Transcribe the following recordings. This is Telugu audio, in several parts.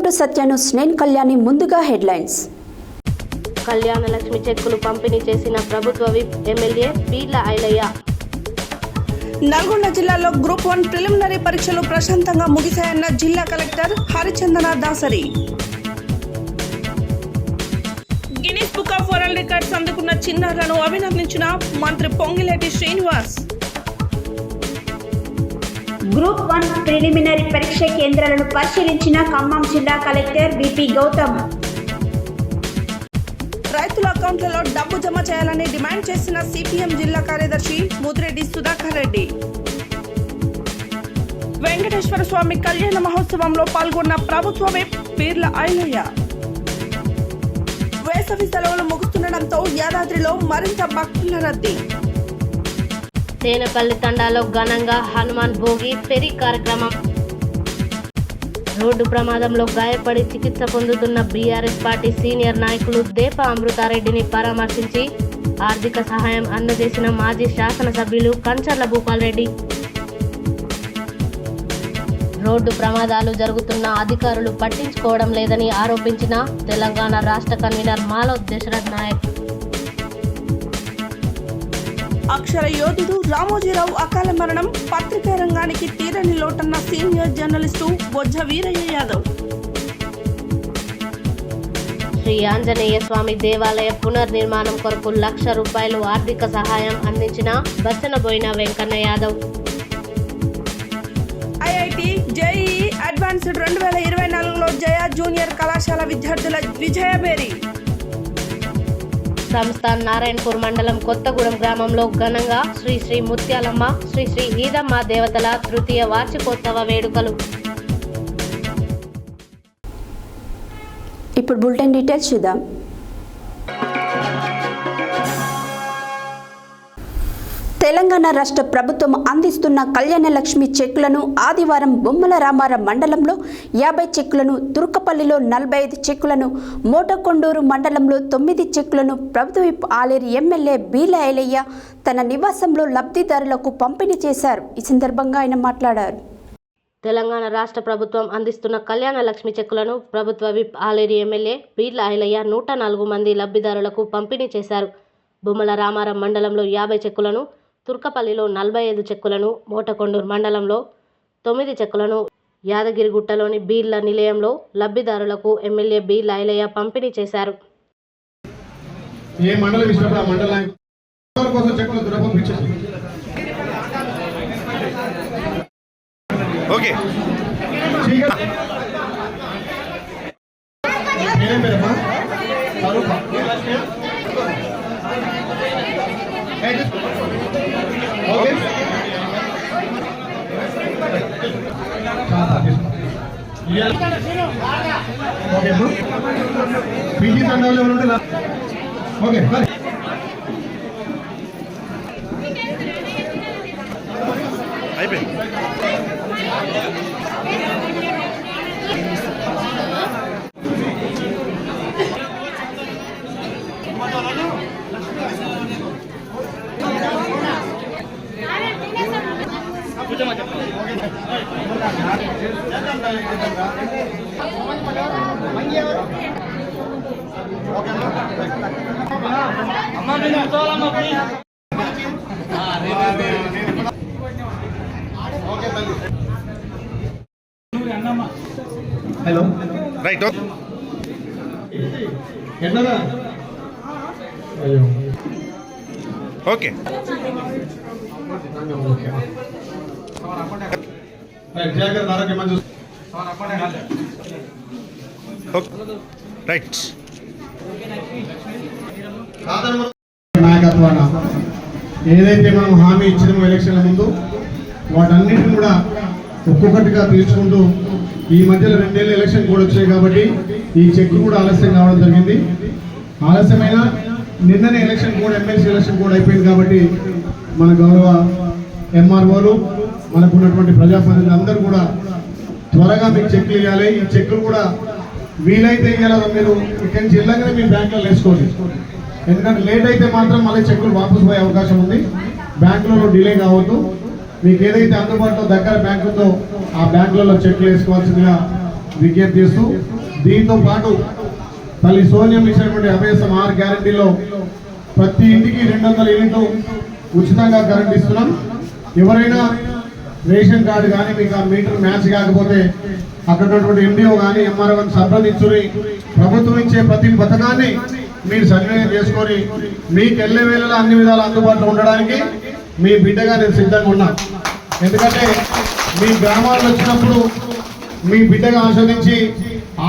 టు సత్య న్యూస్ నేను కళ్యాణి. ముందుగా హెడ్లైన్స్. కళ్యాణ లక్ష్మి చెక్కులు పంపిణీ చేసిన ప్రభుత్వ విప్ ఎమ్మెల్యే బీర్ల ఐలయ్య. నల్గొండ జిల్లాలో గ్రూప్ 1 ప్రిలిమినరీ పరీక్షలు ప్రశాంతంగా ముగిశాయన్న జిల్లా collector Harichandana Dasari. Guinness book of world records అందుకున్న చిన్నారులను అభినందించిన మంత్రి పొంగిలేటి శ్రీనివాస్. గ్రూప్ 1 ప్రిలిమినరీ పరీక్ష కేంద్రాలను పరిశీలించిన ఖమ్మం జిల్లా కలెక్టర్ విపి గౌతమ్. రైతుల అకౌంట్లలో డబ్బు జమ చేయాలని డిమాండ్ చేసిన సిపిఎం జిల్లా కార్యదర్శి ముదిరెడ్డి సుధాకర్ రెడ్డి. వెంకటేశ్వర స్వామి కళ్యాణ మహోత్సవంలో పాల్గొన్న ప్రభుత్వ విప్ బీర్ల ఐలయ్య. వేసవి సెలవులు ముగుస్తుండటంతో యాదాద్రిలో మరింత భక్తుల రద్దీ. తేనెపల్లి తండాలో ఘనంగా హనుమాన్ భోగి ఫెరీ కార్యక్రమం. రోడ్డు ప్రమాదంలో గాయపడి చికిత్స పొందుతున్న బీఆర్ఎస్ పార్టీ సీనియర్ నాయకులు దేప అమృతారెడ్డిని పరామర్శించి ఆర్థిక సహాయం అందజేసిన మాజీ శాసనసభ్యులు కంచర్ల భూపాల్ రెడ్డి. రోడ్డు ప్రమాదాలు జరుగుతున్న అధికారులు పట్టించుకోవడం లేదని ఆరోపించిన తెలంగాణ రాష్ట్ర కన్వీనర్ మాలవ్ దశరథ్ నాయక్. అక్షర యోధుడు రామోజీరావు అకాల మరణం పత్రికా రంగానికి తీరని లోటన్న సీనియర్ జర్నలిస్టు బొజ్జ వీరయ్య యాదవ్. శ్రీ ఆంజనేయ స్వామి దేవాలయ పునర్నిర్మాణం కొరకు ₹1,00,000 ఆర్థిక సహాయం అందించిన Bachchanaboina Venkanna Yadav. IIT JEE advanced 2024లో జయ జూనియర్ కళాశాల విద్యార్థుల విజయబేరి. సంస్థాన్ నారాయణపూర్ మండలం కొత్తగూడెం గ్రామంలో ఘనంగా శ్రీ శ్రీ ముత్యాలమ్మ శ్రీ శ్రీ ఈదమ్మ దేవతల తృతీయ వార్షికోత్సవ వేడుకలు. ఇప్పుడు బులెటిన్ డీటెయిల్స్ చూద్దాం. తెలంగాణ రాష్ట్ర ప్రభుత్వం అందిస్తున్న కళ్యాణ లక్ష్మి చెక్కులను ఆదివారం బొమ్మల రామారం మండలంలో 50 చెక్కులను, తుర్కపల్లిలో 45 చెక్కులను, మోటకొండూరు మండలంలో 9 చెక్కులను ప్రభుత్వ విప్ ఆలేరు ఎమ్మెల్యే బీర్ల ఐలయ్య తన నివాసంలో లబ్ధిదారులకు పంపిణీ చేశారు. ఈ సందర్భంగా ఆయన మాట్లాడారు. తెలంగాణ రాష్ట్ర ప్రభుత్వం అందిస్తున్న కళ్యాణ లక్ష్మి చెక్కులను ప్రభుత్వ విప్ ఆలేరు ఎమ్మెల్యే బీర్ల ఐలయ్య 104 మంది లబ్ధిదారులకు పంపిణీ చేశారు. బొమ్మల రామారం మండలంలో 50 చెక్కులను, తుర్కపల్లిలో 45 చెక్కులను, మోటకొండూరు మండలంలో 9 చెక్కులను, యాదగిరిగుట్టలోని బీర్ల నిలయంలో లబ్ధిదారులకు ఎమ్మెల్యే బీర్ల ఐలయ్య పంపిణీ చేశారు. హలో రైట్ ఓకే రైట్ నాయకత్వాన ఏదైతే మనం హామీ ఇచ్చినామో ఎలక్షన్ల ముందు వాటన్నిటిని కూడా ఒక్కొక్కటిగా తీర్చుకుంటూ ఈ మధ్యలో 2 ఏళ్ళు ఎలక్షన్ కూడా వచ్చాయి కాబట్టి ఈ చెక్కు కూడా ఆలస్యం కావడం జరిగింది. ఆలస్యమైన నిన్ననే ఎలక్షన్ కూడా ఎమ్మెల్సీ ఎలక్షన్ కూడా అయిపోయింది కాబట్టి మన గౌరవ ఎంఆర్ఓలు మనకున్నటువంటి ప్రజాప్రతినిధులు అందరూ కూడా త్వరగా మీకు చెక్కులు ఇవ్వాలి. ఈ చెక్కులు కూడా వీలైతే ఇవ్వాలి. మీరు ఇక్కడి నుంచి వెళ్ళగానే మీ బ్యాంకులో వేసుకోండి. ఎందుకంటే లేట్ అయితే మాత్రం మళ్ళీ చెక్కులు వాపసు పోయే అవకాశం ఉంది. బ్యాంకులలో డిలే కావద్దు. మీకు ఏదైతే అందుబాటులో దగ్గర బ్యాంకు ఉందో ఆ బ్యాంకులలో చెక్లు వేసుకోవాల్సిందిగా విజ్ఞప్తి చేస్తూ దీంతో పాటు తల్లి సోనియం ఇచ్చినటువంటి అభయసం 6 గ్యారెంటీలో ప్రతి ఇంటికి 200 యూనిట్లు ఉచితంగా కరెంట్ ఇస్తున్నాం. ఎవరైనా రేషన్ కార్డు కానీ మీకు ఆ మీటర్ మ్యాచ్ కాకపోతే అక్కడ ఉన్నటువంటి ఎండిఓ కానీ ఎంఆర్ఓని సంప్రదించుని ప్రభుత్వం ఇచ్చే ప్రతి పథకాన్ని మీరు సద్వినియోగం చేసుకొని మీకు వెళ్ళే వేళలో అన్ని విధాలు అందుబాటులో ఉండడానికి మీ బిడ్డగా నేను సిద్ధంగా ఉన్నా. ఎందుకంటే మీ గ్రామాల్లో వచ్చినప్పుడు మీ బిడ్డగా ఆస్వాదించి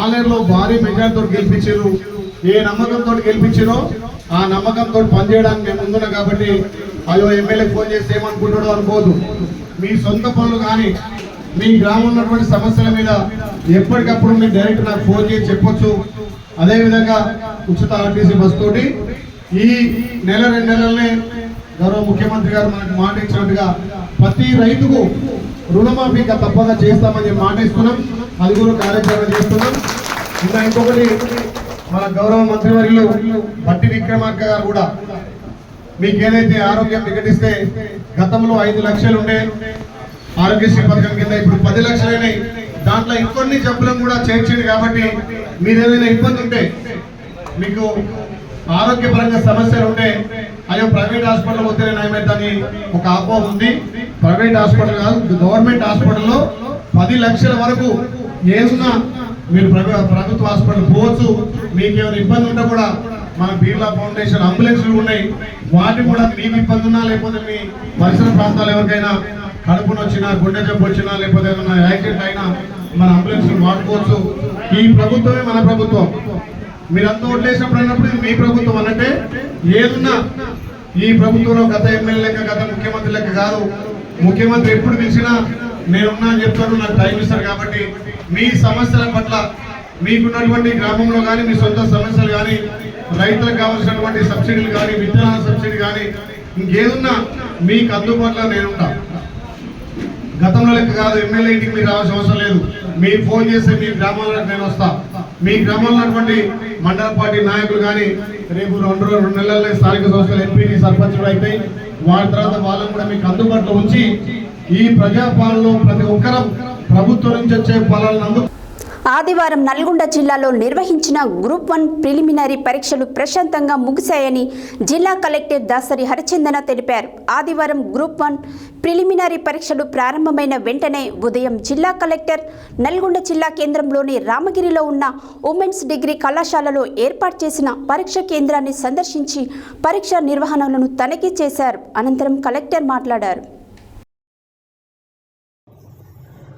ఆలయంలో భారీ మెజార్టీతో గెలిపించారు. ఏ నమ్మకంతో గెలిపించారో ఆ నమ్మకంతో పనిచేయడానికి మేము ముందున్నాం. కాబట్టి అయ్యో ఎమ్మెల్యే ఫోన్ చేసి ఏమనుకుంటాడో అనుకోదు. మీ సొంత పనులు కానీ మీ గ్రామంలో ఉన్నటువంటి సమస్యల మీద ఎప్పటికప్పుడు మీరు డైరెక్ట్ నాకు ఫోన్ చేసి చెప్పొచ్చు. అదేవిధంగా ఉచిత ఆర్టీసీ బస్ తోటి ఈ నెల 2 నెలలనే గౌరవ ముఖ్యమంత్రి గారు మనకు మాట ఇచ్చినట్టుగా ప్రతి రైతుకు రుణమాఫీ తప్పగా చేస్తామని మాట ఇస్తున్నాం. అది కూడా కార్యాచరణ చేస్తున్నాం. ఇంకా ఇంకొకటి మన గౌరవ మంత్రివర్యులు బట్టి విక్రమార్క గారు కూడా మీకు ఏదైతే ఆరోగ్యం వికటిస్తే గతంలో 5 లక్షలు ఉండే ఆరోగ్యశ్రీ పథకం కింద ఇప్పుడు 10 లక్షలైనాయి. దాంట్లో ఇంకొన్ని జబ్బులను కూడా చేర్చింది. కాబట్టి మీరు ఏదైనా ఇబ్బంది ఉంటే మీకు ఆరోగ్యపరంగా సమస్యలు ఉంటే అయ్యో ప్రైవేట్ హాస్పిటల్ పోతే నయమైందని ఒక అపోహ ఉంది. ప్రైవేట్ హాస్పిటల్ కాదు, గవర్నమెంట్ హాస్పిటల్లో 10 లక్షల వరకు ఏమున్నా మీరు ప్రభుత్వ హాస్పిటల్ పోవచ్చు. మీకు ఏమైనా ఇబ్బంది ఉంటే కూడా మన బిర్లా ఫౌండేషన్ అంబులెన్స్లు ఉన్నాయి. వాటి కూడా మీకు ఇబ్బంది ఉన్నా లేకపోతే మీ పరిసర ప్రాంతాలు ఎవరికైనా కడుపున వచ్చినా గుండె జబ్బు వచ్చినా లేకపోతే ఏదైనా యాక్సిడెంట్ అయినా మన అంబులెన్స్ వాడుకోవచ్చు. ఈ ప్రభుత్వమే మన ప్రభుత్వం. మీరంతా ఓట్లేసినప్పుడు అన్నప్పుడు ఇది మీ ప్రభుత్వం అన్నట్టే. ఏదున్నా ఈ ప్రభుత్వంలో గత ఎమ్మెల్యే లెక్క గత ముఖ్యమంత్రి లెక్క కాదు. ముఖ్యమంత్రి ఎప్పుడు పిలిచినా నేనున్నా అని చెప్తాను, నాకు టైం ఇస్తారు. కాబట్టి మీ సమస్యల పట్ల మీకున్నటువంటి గ్రామంలో కానీ మీ సొంత సమస్యలు కానీ రైతులకు కావాల్సినటువంటి సబ్సిడీలు కానీ విత్తనాల సబ్సిడీ కానీ ఇంకేదున్నా మీకు అందుబాటులో నేనుంటా. గతంలో లెక్క కాదు, ఎమ్మెల్యే ఇంటికి మీరు రావాల్సిన అవసరం లేదు. మీరు ఫోన్ చేస్తే మీ గ్రామాలకు నేను వస్తా. మీ గ్రామంలో ఉన్నటువంటి మండల పార్టీ నాయకులు కానీ రేపు 2 నెలల్లో స్థానిక సంస్థలు ఎంపీటీ సర్పంచులు అవుతాయి. వాటి తర్వాత వాళ్ళని కూడా మీకు అందుబాటులో ఉంచి ఈ ప్రజాపాలనలో ప్రతి ఒక్కరం ప్రభుత్వం నుంచి వచ్చే పాలనను ఆదివారం నల్గొండ జిల్లాలో నిర్వహించిన గ్రూప్ 1 ప్రిలిమినరీ పరీక్షలు ప్రశాంతంగా ముగిశాయని జిల్లా కలెక్టర్ దాసరి హరిచందన తెలిపారు. ఆదివారం గ్రూప్ 1 ప్రిలిమినరీ పరీక్షలు ప్రారంభమైన వెంటనే ఉదయం జిల్లా కలెక్టర్ నల్గొండ జిల్లా కేంద్రంలోని రామగిరిలో ఉన్న ఉమెన్స్ డిగ్రీ కళాశాలలో ఏర్పాటు చేసిన పరీక్ష కేంద్రాన్ని సందర్శించి పరీక్ష నిర్వహణలను తనిఖీ చేశారు. అనంతరం కలెక్టర్ మాట్లాడారు.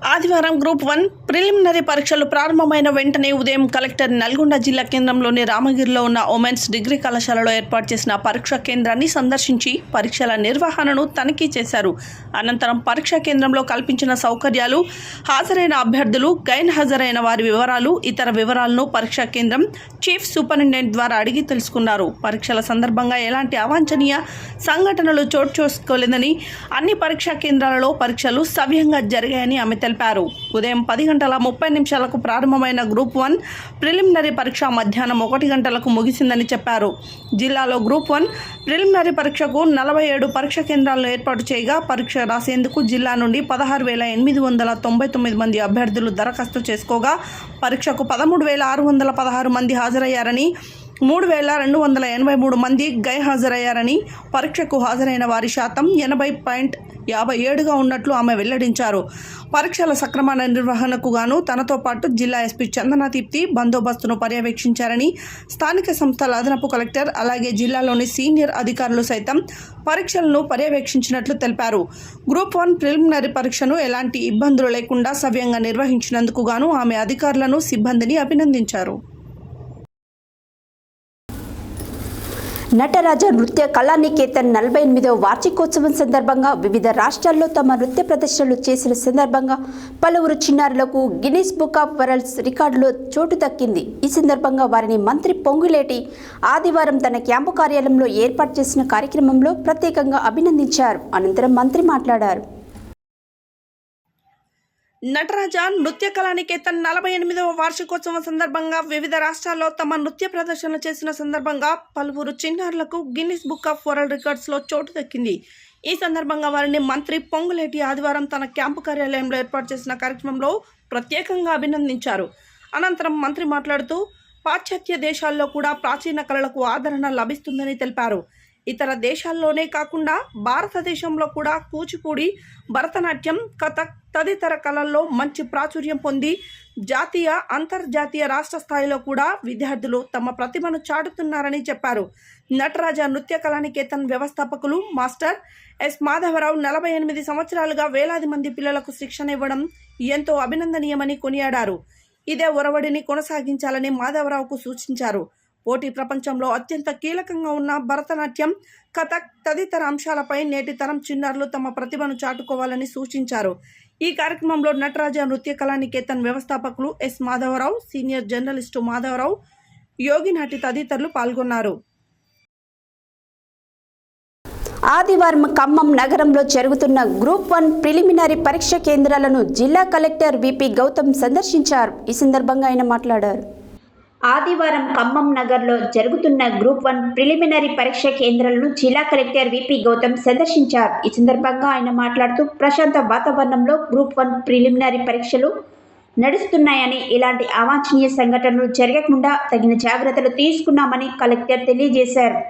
ఆదివారం గ్రూప్ 1 ప్రిలిమినరీ పరీక్షలు ప్రారంభమైన వెంటనే ఉదయం కలెక్టర్ నల్గొండ జిల్లా కేంద్రంలోని రామగిరిలో ఉన్న ఉమెన్స్ డిగ్రీ కళాశాలలో ఏర్పాటు చేసిన పరీక్షా కేంద్రాన్ని సందర్శించి పరీక్షల నిర్వహణను తనిఖీ చేశారు. అనంతరం పరీక్షా కేంద్రంలో కల్పించిన సౌకర్యాలు, హాజరైన అభ్యర్థులు, గైన్ హాజరైన వారి వివరాలు, ఇతర వివరాలను పరీక్షా కేంద్రం చీఫ్ సూపరింటెండెంట్ ద్వారా అడిగి తెలుసుకున్నారు. పరీక్షల సందర్భంగా ఎలాంటి అవాంఛనీయ సంఘటనలు చోటు చేసుకోలేదని, అన్ని పరీక్షా కేంద్రాలలో పరీక్షలు సవ్యంగా జరిగాయని ఆమె తెలిపారు. ఉదయం 10:30 ప్రారంభమైన గ్రూప్ 1 ప్రిలిమినరీ పరీక్ష మధ్యాహ్నం 1 గంటలకు ముగిసిందని చెప్పారు. జిల్లాలో గ్రూప్ 1 ప్రిలిమినరీ పరీక్షకు 47 పరీక్ష కేంద్రాలను ఏర్పాటు చేయగా పరీక్ష రాసేందుకు జిల్లా నుండి 16,899 మంది అభ్యర్థులు దరఖాస్తు చేసుకోగా పరీక్షకు 13,616 మంది హాజరయ్యారని, 3,283 మంది గైర్హాజరయ్యారని, పరీక్షకు హాజరైన వారి శాతం 80.57గా ఉన్నట్లు ఆమె వెల్లడించారు. పరీక్షల సక్రమణ నిర్వహణకు గాను తనతో పాటు జిల్లా ఎస్పీ చందన దీప్తి బందోబస్తును పర్యవేక్షించారని, స్థానిక సంస్థల అదనపు కలెక్టర్ అలాగే జిల్లాలోని సీనియర్ అధికారులు సైతం పరీక్షలను పర్యవేక్షించినట్లు తెలిపారు. గ్రూప్ 1 ప్రిలిమినరీ పరీక్షను ఎలాంటి ఇబ్బందులు లేకుండా సవ్యంగా నిర్వహించినందుకు గాను ఆమె అధికారులను, సిబ్బందిని అభినందించారు. నటరాజ నృత్య కళానికేతన్ 48వ వార్షికోత్సవం సందర్భంగా వివిధ రాష్ట్రాల్లో తమ నృత్య ప్రదర్శనలు చేసిన సందర్భంగా పలువురు చిన్నారులకు గిన్నిస్ బుక్ ఆఫ్ వరల్డ్స్ రికార్డులో చోటు దక్కింది. ఈ సందర్భంగా వారిని మంత్రి పొంగులేటి ఆదివారం తన క్యాంపు కార్యాలయంలో ఏర్పాటు చేసిన కార్యక్రమంలో ప్రత్యేకంగా అభినందించారు. అనంతరం మంత్రి మాట్లాడారు. నటరాజ నృత్య కళానికేతన్ 48వ వార్షికోత్సవం సందర్భంగా వివిధ రాష్ట్రాల్లో తమ నృత్య ప్రదర్శనలు చేసిన సందర్భంగా పలువురు చిన్నారులకు గిన్నిస్ బుక్ ఆఫ్ వరల్డ్ రికార్డ్స్లో చోటు దక్కింది. ఈ సందర్భంగా వారిని మంత్రి పొంగులేటి ఆదివారం తన క్యాంపు కార్యాలయంలో ఏర్పాటు చేసిన కార్యక్రమంలో ప్రత్యేకంగా అభినందించారు. అనంతరం మంత్రి మాట్లాడుతూ పాశ్చాత్య దేశాల్లో కూడా ప్రాచీన కళలకు ఆదరణ లభిస్తుందని తెలిపారు. ఇతర దేశాల్లోనే కాకుండా భారతదేశంలో కూడా కూచిపూడి, భరతనాట్యం, కథక్ తదితర కళల్లో మంచి ప్రాచుర్యం పొంది జాతీయ, అంతర్జాతీయ, రాష్ట్ర స్థాయిలో కూడా విద్యార్థులు తమ ప్రతిభను చాటుతున్నారని చెప్పారు. నటరాజ నృత్య కళానికేతన్ వ్యవస్థాపకులు మాస్టర్ ఎస్ మాధవరావు 48 సంవత్సరాలుగా వేలాది మంది పిల్లలకు శిక్షణ ఇవ్వడం ఎంతో అభినందనీయమని కొనియాడారు. ఇదే ఒరవడిని కొనసాగించాలని మాధవరావుకు సూచించారు. పోటీ ప్రపంచంలో అత్యంత కీలకంగా ఉన్న భరతనాట్యం, కథక్ తదితర అంశాలపై నేటి తరం చిన్నారులు తమ ప్రతిభను చాటుకోవాలని సూచించారు. ఈ కార్యక్రమంలో నటరాజ నృత్య కళానికేతన్ వ్యవస్థాపకులు S Madhava Rao, senior journalist Madhava Rao, Yoginati తదితరులు పాల్గొన్నారు. ఆదివారం ఖమ్మం నగరంలో జరుగుతున్న గ్రూప్ 1 ప్రిలిమినరీ పరీక్ష కేంద్రాలను జిల్లా కలెక్టర్ విపి గౌతమ్ సందర్శించారు. ఈ సందర్భంగా ఆయన మాట్లాడారు. ఆదివారం ఖమ్మం నగర్లో జరుగుతున్న గ్రూప్ 1 ప్రిలిమినరీ పరీక్ష కేంద్రాలను జిల్లా కలెక్టర్ విపి గౌతమ్ సందర్శించారు. ఈ సందర్భంగా ఆయన మాట్లాడుతూ ప్రశాంత వాతావరణంలో గ్రూప్ 1 ప్రిలిమినరీ పరీక్షలు నడుస్తున్నాయని, ఇలాంటి అవాంఛనీయ సంఘటనలు జరగకుండా తగిన జాగ్రత్తలు తీసుకున్నామని కలెక్టర్ తెలియజేశారు.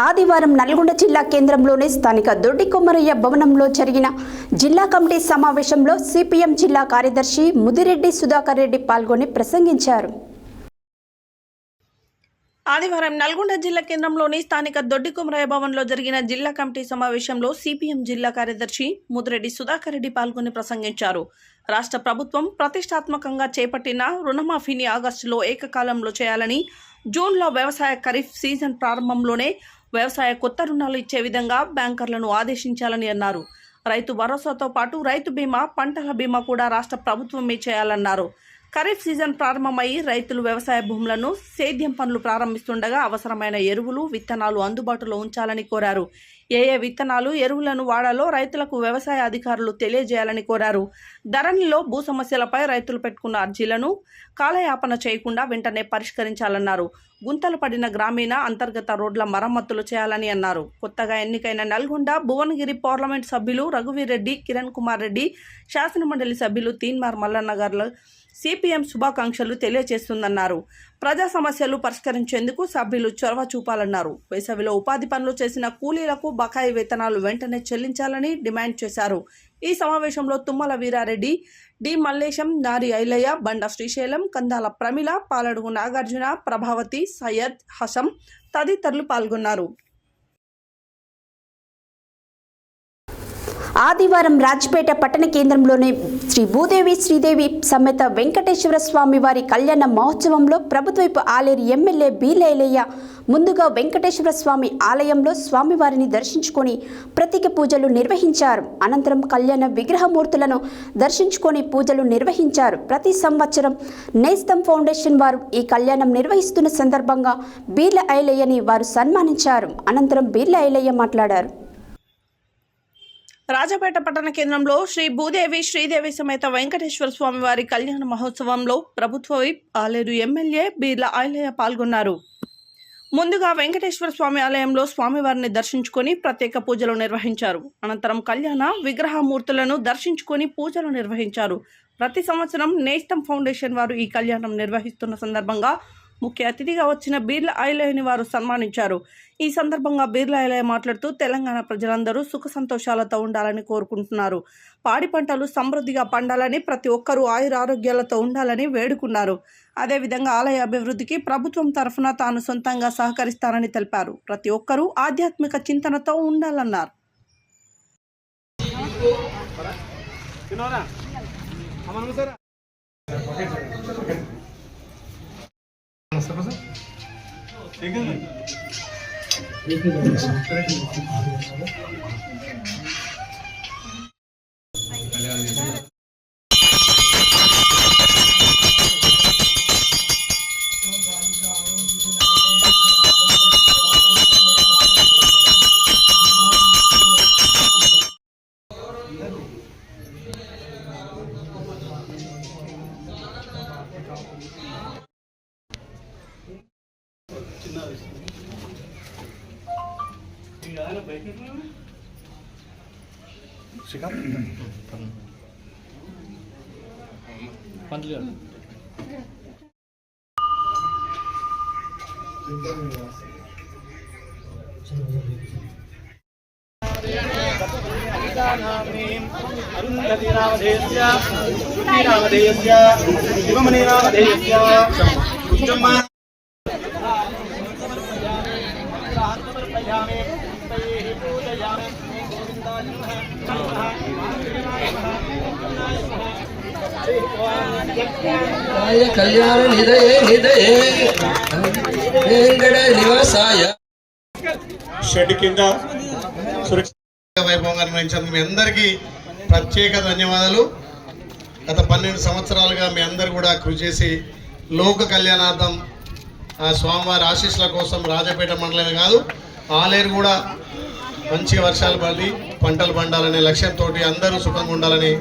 ఆదివారం నల్గొండ జిల్లా కేంద్రంలోని స్థానిక దొడ్డి కొమరయ్య భవనంలో జరిగిన జిల్లా కమిటీ సమావేశంలో సిపిఎం జిల్లా కార్యదర్శి ముదిరెడ్డి సుధాకర్ రెడ్డి పాల్గొని ప్రసంగించారు. ఆదివారం నల్గొండ జిల్లా కేంద్రంలోని స్థానిక దొడ్డి కొమరయ్య భవన్లో జరిగిన జిల్లా కమిటీ సమావేశంలో సిపిఎం జిల్లా కార్యదర్శి ముదిరెడ్డి సుధాకర్ రెడ్డి పాల్గొని ప్రసంగించారు. రాష్ట్ర ప్రభుత్వం ప్రతిష్టాత్మకంగా చేపట్టిన రుణమాఫీని ఆగస్టులో ఏకకాలంలో చేయాలని, జూన్లో వ్యవసాయ ఖరీఫ్ సీజన్ ప్రారంభంలోనే వ్యవసాయ కొత్త రుణాలు ఇచ్చే విధంగా బ్యాంకర్లను ఆదేశించాలని అన్నారు. రైతు భరోసాతో పాటు రైతు బీమా, పంటల బీమా కూడా రాష్ట్ర ప్రభుత్వమే చేయాలన్నారు. ఖరీఫ్ సీజన్ ప్రారంభమై రైతులు వ్యవసాయ భూములను సేద్యం పనులు ప్రారంభిస్తుండగా అవసరమైన ఎరువులు, విత్తనాలు అందుబాటులో ఉంచాలని కోరారు. ఏ విత్తనాలు, ఎరువులను వాడాలో రైతులకు వ్యవసాయ అధికారులు తెలియజేయాలని కోరారు. ధరణిలో భూ సమస్యలపై రైతులు పెట్టుకున్న అర్జీలను కాలయాపన చేయకుండా వెంటనే పరిష్కరించాలన్నారు. గుంతలు పడిన గ్రామీణ, అంతర్గత రోడ్ల మరమ్మతులు చేయాలని అన్నారు. కొత్తగా ఎన్నికైన నల్గొండ, భువనగిరి పార్లమెంట్ సభ్యులు రఘువీర్ రెడ్డి, కిరణ్ కుమార్ రెడ్డి, శాసనమండలి సభ్యులు తీన్మార్ మల్లన్న గారు సిపిఎం శుభాకాంక్షలు తెలియజేస్తుందన్నారు. ప్రజా సమస్యలు పరిష్కరించేందుకు సభ్యులు చొరవ చూపాలన్నారు. వేసవిలో ఉపాధి పనులు చేసిన కూలీలకు బకాయి వేతనాలు వెంటనే చెల్లించాలని డిమాండ్ చేశారు. ఈ సమావేశంలో తుమ్మల వీరారెడ్డి, డి మల్లేశం, నారి ఐలయ్య, బండ శ్రీశైలం, కందాల ప్రమిళ, పాలడుగు నాగార్జున, ప్రభావతి, సయ్యద్, హసం తదితరులు పాల్గొన్నారు. ఆదివారం రాజ్పేట పట్టణ కేంద్రంలోని శ్రీ భూదేవి శ్రీదేవి సమేత వెంకటేశ్వర స్వామి వారి కళ్యాణ మహోత్సవంలో ప్రభుత్వపు ఆలేరు ఎమ్మెల్యే బీలేలయ్య ముందుగా వెంకటేశ్వర స్వామి ఆలయంలో స్వామివారిని దర్శించుకొని ప్రత్యేక పూజలు నిర్వహించారు. అనంతరం కళ్యాణ విగ్రహమూర్తులను దర్శించుకొని పూజలు నిర్వహించారు. ప్రతి సంవత్సరం నేస్తం ఫౌండేషన్ వారు ఈ కళ్యాణం నిర్వహిస్తున్న సందర్భంగా బీర్ల ఐలయ్యని వారు సన్మానించారు. అనంతరం బీర్ల ఐలయ్య మాట్లాడారు. రాజపేట పట్టణ కేంద్రంలో శ్రీ భూదేవి శ్రీదేవి సమేత వెంకటేశ్వర స్వామి వారి కళ్యాణ మహోత్సవంలో ప్రభుత్వ విప్ ఆలేరు ఎమ్మెల్యే బీర్ల ఐలయ్య పాల్గొన్నారు. ముందుగా వెంకటేశ్వర స్వామి ఆలయంలో స్వామివారిని దర్శించుకొని ప్రత్యేక పూజలు నిర్వహించారు. అనంతరం కళ్యాణ విగ్రహమూర్తులను దర్శించుకొని పూజలు నిర్వహించారు. ప్రతి సంవత్సరం నేస్తం ఫౌండేషన్ వారు ఈ కళ్యాణం నిర్వహిస్తున్న సందర్భంగా ముఖ్య అతిథిగా వచ్చిన బీర్ల ఐలయ్యని వారు సన్మానించారు. ఈ సందర్భంగా బీర్ల ఐలయ్య మాట్లాడుతూ తెలంగాణ ప్రజలందరూ సుఖ సంతోషాలతో ఉండాలని కోరుకుంటున్నారు. పాడి పంటలు సమృద్ధిగా పండాలని, ప్రతి ఒక్కరూ ఆయురారోగ్యాలతో ఉండాలని వేడుకున్నారు. అదేవిధంగా ఆలయ అభివృద్ధికి ప్రభుత్వం తరఫున తాను సొంతంగా సహకరిస్తానని తెలిపారు. ప్రతి ఒక్కరూ ఆధ్యాత్మిక చింతనతో ఉండాలన్నారు. కళ్యాణ నిదయే నిదయే వెంకట నివాసాయ షెడ్ కింద సురక్షిత వైభవంగా నిర్వహించినందుకు మీ అందరికీ ప్రత్యేక ధన్యవాదాలు. గత 12 సంవత్సరాలుగా మీ అందరు కూడా కృషి చేసి లోక కళ్యాణార్థం ఆ స్వామివారి ఆశీస్సుల కోసం రాజపేట మండలమే కాదు ఆలేరు కూడా మంచి వర్షాలు పడి పంటలు పండాలనే లక్ష్యంతో అందరూ సుఖంగా ఉండాలని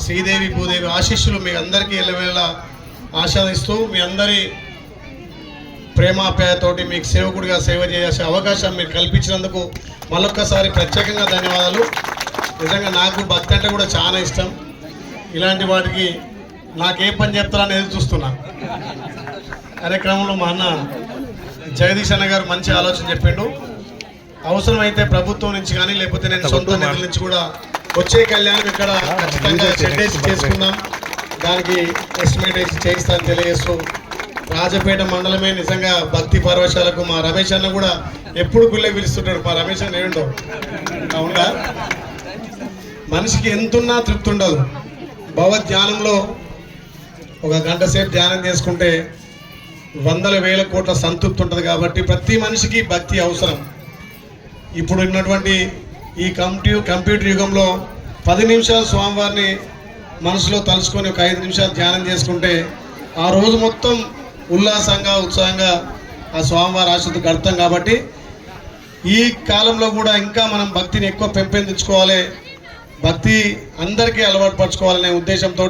శ్రీదేవి భూదేవి ఆశీస్సులు మీ అందరికీ ఎల్లవేళ ఆస్వాదిస్తూ మీ అందరి ప్రేమాప్యాయతోటి మీకు సేవకుడిగా సేవ చేసే అవకాశం మీరు కల్పించినందుకు మరొక్కసారి ప్రత్యేకంగా ధన్యవాదాలు. నిజంగా నాకు భక్తి అంటే కూడా చాలా ఇష్టం. ఇలాంటి వాటికి నాకే పని చెప్తారని ఎదురు చూస్తున్నా. కార్యక్రమంలో మా అన్న జగదీష్ అన్న గారు మంచి ఆలోచన చెప్పిండు. అవసరమైతే ప్రభుత్వం నుంచి కానీ లేకపోతే నేను సొంత నిధుల నుంచి కూడా వచ్చే కళ్యాణం ఇక్కడ ఖచ్చితంగా షెడ్ వేసి చేసుకుందాం, దానికి ఎస్టిమేట్ వేసి చేయిస్తానని తెలియజేస్తూ, రాజపేట మండలమే నిజంగా భక్తి పరవశాలకు మా రమేష్ అన్న కూడా ఎప్పుడు గుళ్ళే పిలుస్తుంటాడు. మా రమేష్ అన్న ఏంటో అవునా, మనిషికి ఎంతున్నా తృప్తి ఉండదు. భగవద్ధ్యానంలో ఒక గంట సేపు ధ్యానం చేసుకుంటే వందల వేల కోట్ల సంతృప్తి ఉంటుంది. కాబట్టి ప్రతి మనిషికి భక్తి అవసరం. ఇప్పుడు ఉన్నటువంటి ఈ కంప్యూటర్ యుగంలో 10 నిమిషాలు స్వామివారిని మనసులో తలుచుకొని ఒక 5 నిమిషాలు ధ్యానం చేసుకుంటే ఆ రోజు మొత్తం ఉల్లాసంగా ఉత్సాహంగా ఆ స్వామివారి ఆశతో గడతాం. కాబట్టి ఈ కాలంలో కూడా ఇంకా మనం భక్తిని ఎక్కువ పెంపొందించుకోవాలి, భక్తి అందరికీ అలవాటు పరచుకోవాలనే ఉద్దేశంతో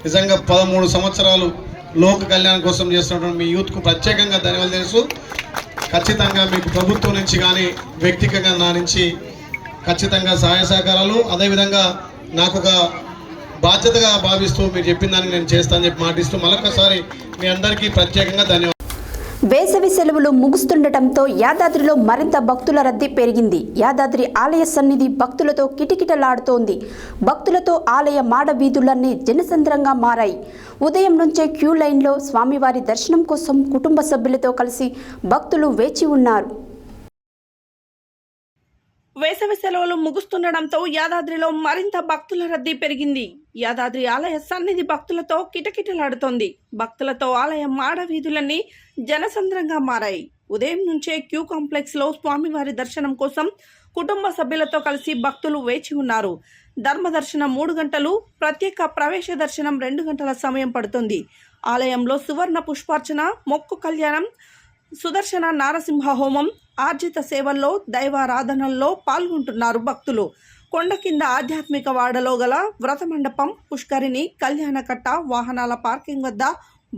నిజంగా 13 సంవత్సరాలు లోక కళ్యాణం కోసం చేస్తున్నటువంటి మీ యూత్కు ప్రత్యేకంగా ధన్యవాదాలు తెలుసు. ఖచ్చితంగా మీకు ప్రభుత్వం నుంచి కానీ వ్యక్తిగతంగా నా నుంచి ఖచ్చితంగా సహాయ సహకారాలు, అదేవిధంగా నాకు ఒక బాధ్యతగా భావిస్తూ మీరు చెప్పిన దానికి నేను చేస్తానని చెప్పి మాటిస్తూ మరొకసారి మీ అందరికీ ప్రత్యేకంగా ధన్యవాదాలు. వేసవి సెలవులు ముగుస్తుండటంతో యాదాద్రిలో మరింత భక్తుల రద్దీ పెరిగింది. యాదాద్రి ఆలయ సన్నిధి భక్తులతో కిటకిటలాడుతోంది. భక్తులతో ఆలయ మాడ వీధులన్నీ జనసంద్రంగా మారాయి. ఉదయం నుంచే క్యూ లైన్లో స్వామివారి దర్శనం కోసం కుటుంబ సభ్యులతో కలిసి భక్తులు వేచి ఉన్నారు. వేసవి సెలవులు ముగుస్తుండడంతో యాదాద్రిలో మరింత భక్తుల రద్దీ పెరిగింది. యాదాద్రి ఆలయ సన్నిధి భక్తులతో కిటకిటలాడుతోంది. భక్తులతో ఆలయ మాడ వీధులన్నీ జనసంద్రంగా మారాయి. ఉదయం నుంచే క్యూ కాంప్లెక్స్లో స్వామివారి దర్శనం కోసం కుటుంబ సభ్యులతో కలిసి భక్తులు వేచి ఉన్నారు. ధర్మ దర్శనం 3 గంటలు, ప్రత్యేక ప్రవేశ దర్శనం 2 గంటల సమయం పడుతుంది. ఆలయంలో సువర్ణ పుష్పార్చన, మొక్కు కళ్యాణం, సుదర్శన నారసింహ హోమం, ఆర్జిత సేవల్లో, దైవారాధనల్లో పాల్గొంటున్నారు భక్తులు. కొండ కింద ఆధ్యాత్మిక వాడలో గల వ్రత మండపం, పుష్కరిణి, కళ్యాణకట్ట, వాహనాల పార్కింగ్ వద్ద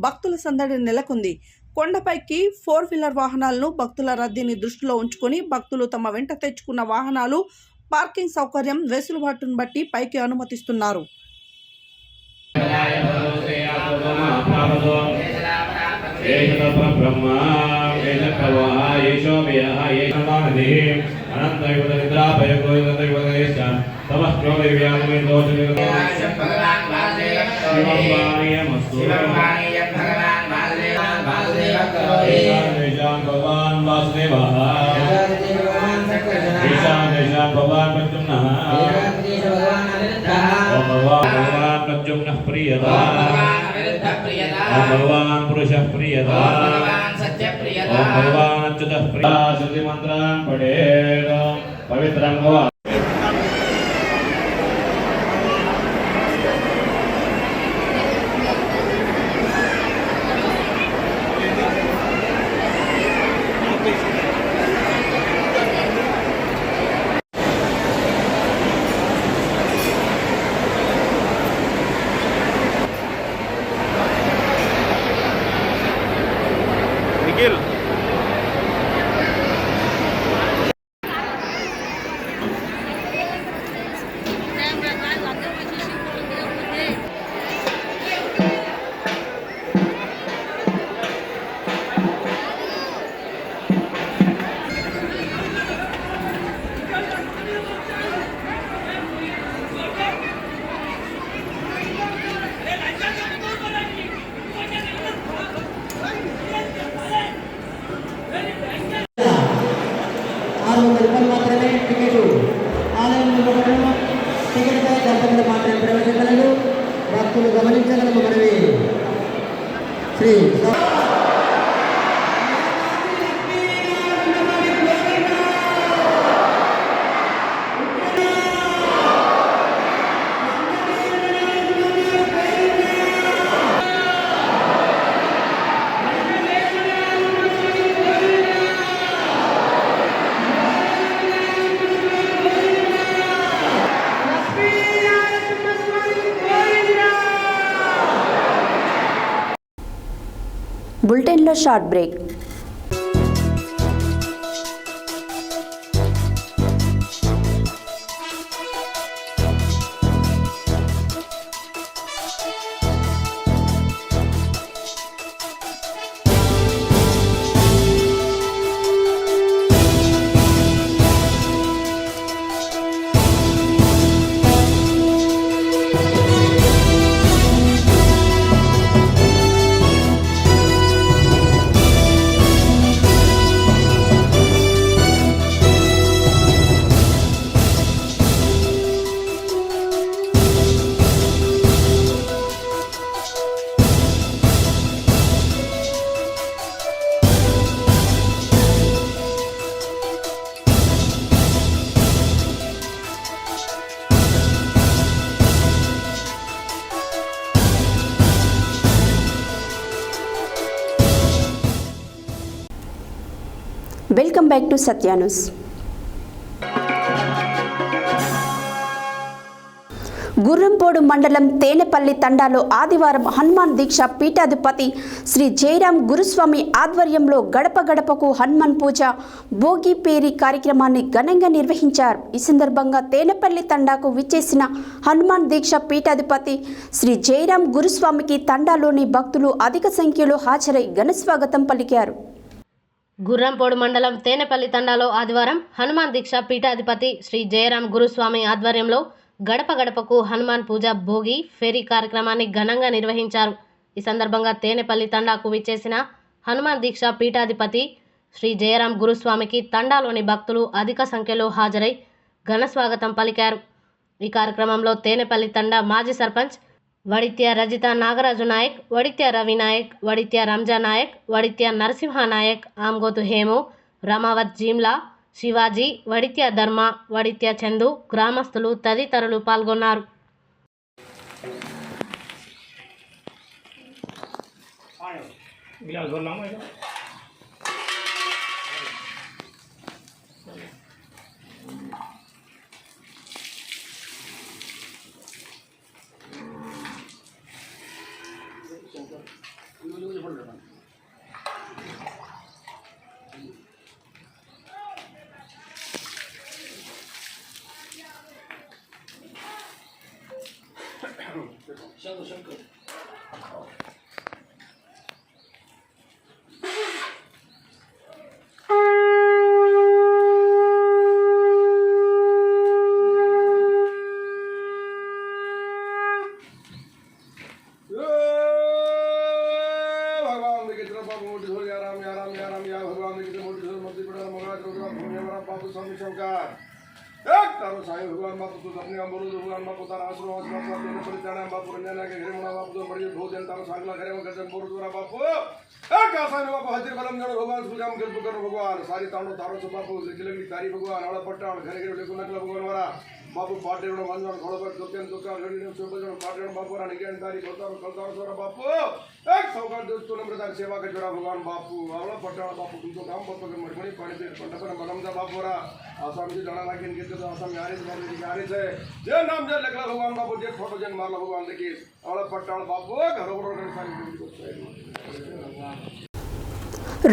భక్తుల సందడి నెలకొంది. కొండపైకి 4 వీలర్ వాహనాలను భక్తుల రద్దీని దృష్టిలో ఉంచుకొని భక్తులు తమ వెంట తెచ్చుకున్న వాహనాలు పార్కింగ్ సౌకర్యం వెసులుబాటును బట్టి పైకి అనుమతిస్తున్నారు. भगवान पुरुष प्रियता ओम भगवान अच्युत प्रिय श्रुति मंत्रान पठेत पवित्रं भव మాత్రమే టికెట్ ఆలయంలో టికెట్పై గంటలు మాత్రమే ప్రవేశించగలరు. భక్తులు గమనించగలము. మనవి శ్రీ బులెటిన్లో short break. Welcome back to Satya news. Gurrampodu మండలం తేనెపల్లి తండాలో ఆదివారం హనుమాన్ దీక్ష పీఠాధిపతి శ్రీ జయరాం గురుస్వామి ఆధ్వర్యంలో గడప గడపకు హనుమాన్ పూజ భోగి పేరి కార్యక్రమాన్ని ఘనంగా నిర్వహించారు. ఈ సందర్భంగా తేనెపల్లి తండాకు విచ్చేసిన హనుమాన్ దీక్ష పీఠాధిపతి శ్రీ జయరాం గురుస్వామికి తండాలోని భక్తులు అధిక సంఖ్యలో హాజరై ఘనస్వాగతం పలికారు. గుర్రంపోడు మండలం తేనెపల్లి తండాలో ఆదివారం హనుమాన్ దీక్ష పీఠాధిపతి శ్రీ జయరాం గురుస్వామి ఆధ్వర్యంలో గడప గడపకు హనుమాన్ పూజ భోగి ఫెరీ కార్యక్రమాన్ని ఘనంగా నిర్వహించారు. ఈ సందర్భంగా తేనెపల్లి తండాకు విచ్చేసిన హనుమాన్ దీక్ష పీఠాధిపతి శ్రీ జయరాం గురుస్వామికి తండాలోని భక్తులు అధిక సంఖ్యలో హాజరై ఘన స్వాగతం పలికారు. ఈ కార్యక్రమంలో తేనెపల్లి తండా మాజీ సర్పంచ్ వడిత్య రజిత నాగరాజు నాయక్, వడిత్య రవి నాయక్, వడిత్య రంజా నాయక్, వడిత్య నరసింహ నాయక్, ఆమ్గోతు హేము, రమావత్ జీమ్లా, శివాజీ, వడిత్య ధర్మ, వడిత్య చందు, గ్రామస్తులు తదితరులు పాల్గొన్నారు. तारो साईं भगवान बापू तो अपने अमरू भगवान बापू तारा आसरो आसमान बापू ने परिचाना बापू रंजना के घरे मना बापू तो बड़ी भोजन तारो सागला घरे में गजन बोर जोरा बापू ए कासा ने बापू हाजिर बलम जण भगवान सुजाम गल्प करो भगवान सारी तांडो तारो से बापू लिखलगी तारी भगवान आला पट्टा घरे घरे लेको नकला भगवान वाला बापू पाटे रो मंजन थोड़ा पर दोकेन दोका घड़ी ने सब जण पाटे बापू रा निगन तारी कलतारो जोरा बापू एक सौगा दोस्तों ने मृदा सेवा के जोरा भगवान बापू आला पट्टा बापू तुमको काम बापू के मड़मणी पानी पे पंडा पर मदम दा बापू रा आसाम जी जाना लागिन के तो आसाम यारिस बाबू जी यारिस है जे नाम जे लगला भगवान बापू जे फोटो जन मारला भगवान देखी आला पट्टा बापू घरो घरो सारी